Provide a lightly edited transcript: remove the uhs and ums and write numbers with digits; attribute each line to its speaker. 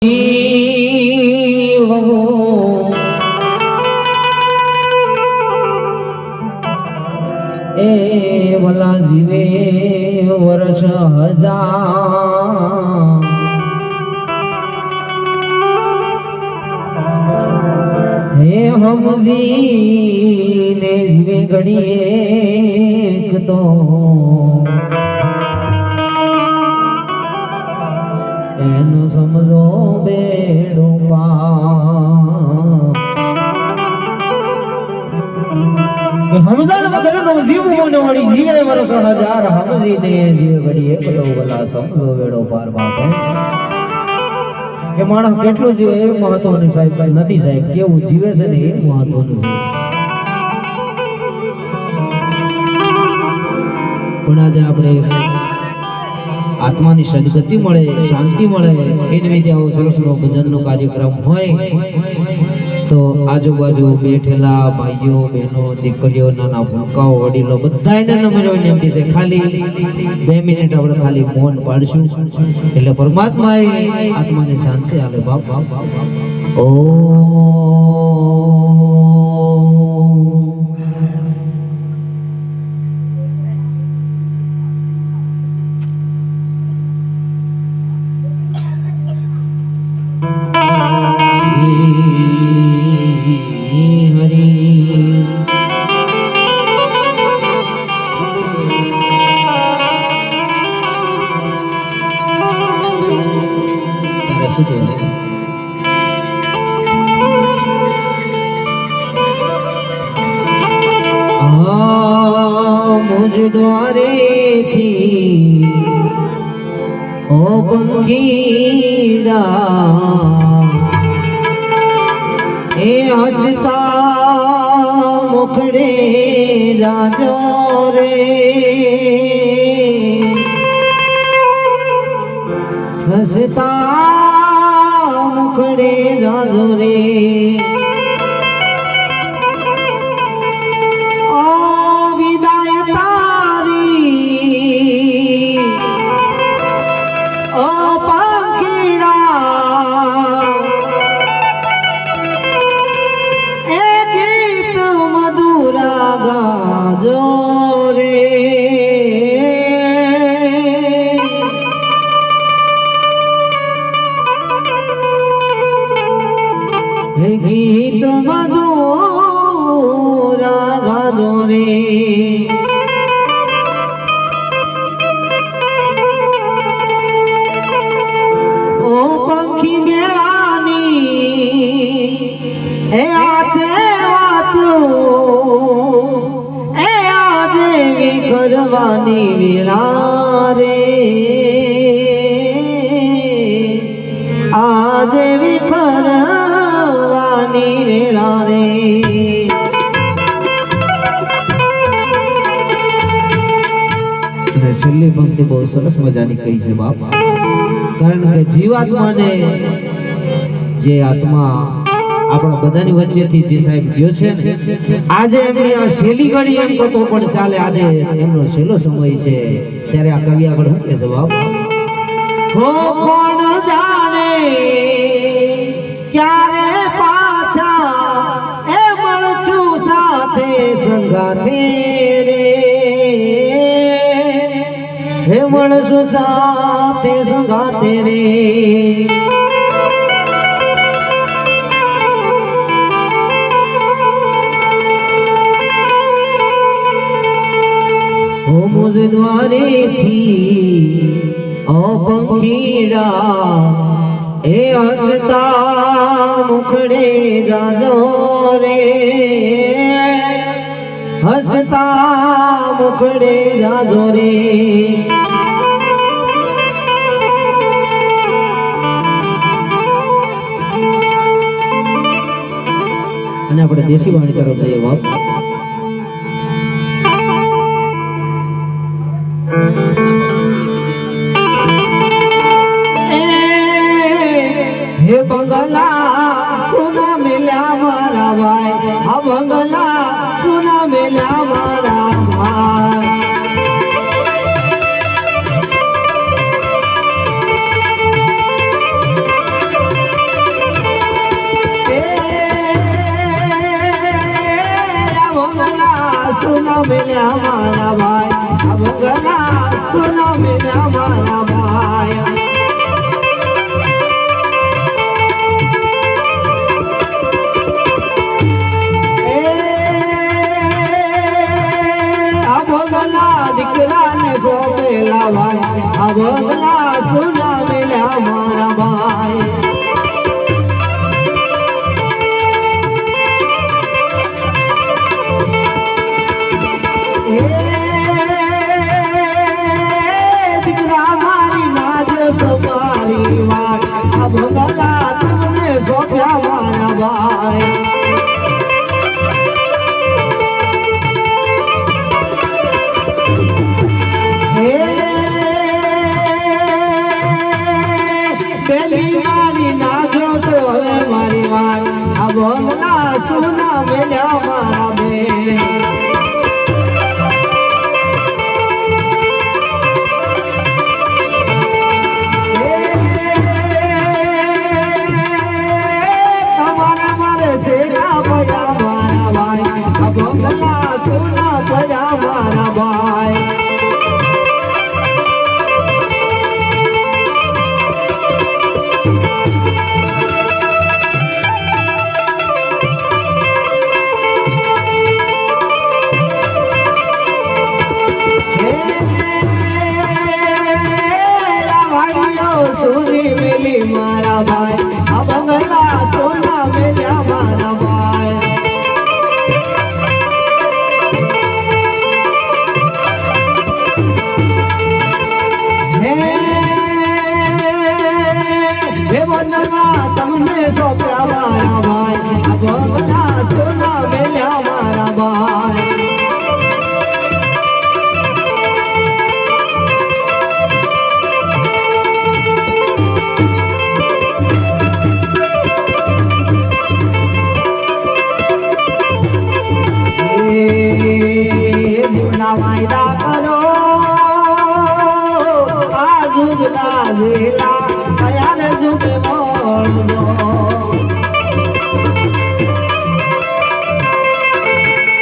Speaker 1: એ વલા જીવે વર્ષ હજાર હે હમજી ને જીવે ઘડીએ તો એનું સમજો બેડું હમજાણ વગરનો જીવવો ને વળી જીવે વર્ષ હજાર હમજી ને જીવે ઘડી એક તો ભલા સમજો બેડો પાર બાપે એ માણસ કેટલું જીવે એ મહત્વનું સાહેબ નથી સાહેબ કેવું જીવે છે ને એ મહત્વનું છે પણ આજે આપણે આત્માની સદગતિ મળે શાંતિ મળે એ નિમિત્તે આવો સરસનો ભજનનો કાર્યક્રમ હોય તો આજુબાજુ બેઠેલા ભાઈઓ બહેનો દીકરીઓ નાના ભૂલકાઓ વડીલો બધાને નમ્ર વિનંતી છે ખાલી 2 મિનિટ આપણે ખાલી મૌન પાડશું એટલે પરમાત્માએ આત્માને શાંતિ આપે બાપ ઓ मुझ द्वारे थी ओ पंखीड़ा ए हंसता मुखड़े राजो रे हंसता मुखड़े राजो रे गीत मधुरा गाजो रे ओ पंखी मेळानी ए आचे वातो ए आजे विखरवानी वेळा रे आजे विखर वेळा रे છેલ્લી પંક્તિ બહુ સરસ મજાની કહી છે બાપ કારણ કે જીવાત્માને જે આત્મા આપણા બધાની વચ્ચેથી જે સાહેબ ગયો છે ને આજે એમની આ છેલ્લી ઘડી એમ તો પણ ચાલે આજે એમનો છેલ્લો સમય છે ત્યારે આ કવિ આગળ શું કહે છે બાપ હો કોણ જાણે ક્યારે પાછા એ મળશું સાથે સંગાતે રે હે મળશું સાથે સંગાતે રે ઓ મુझ દ્વારે થી ઓ પંખીડા ए हंसता मुखड़े जाजो रे हंसता मुखड़े जाजो रे અને આપણે દેશી વાણી તરફ જઈએ બાપ हे बंगला सुना मिला मारा भाई हा बंगला सुना मिला मारा भाई આ બંગલા તમને સોંપ્યા મારા ભાઈ પેલી મારી ના જોશો હવે મારી વાત આ બંગલા સોના મેલ્યા મારા બેન સેના પડ્યા મારા ભાઈ આ બંગલા સોના પડ્યા મારા ભાઈ સોની મેલી મારા ભાઈ આ બંગલા સોના મેલ્યા મારા ભાઈ હે વંદના તમને સોંપ્યા મારા ભાઈ આ બંગલા સોના મેલ્યા મારા ભાઈ જીવના વાયદા કરો આ જુગલા જેલા કયા જુગે મળજો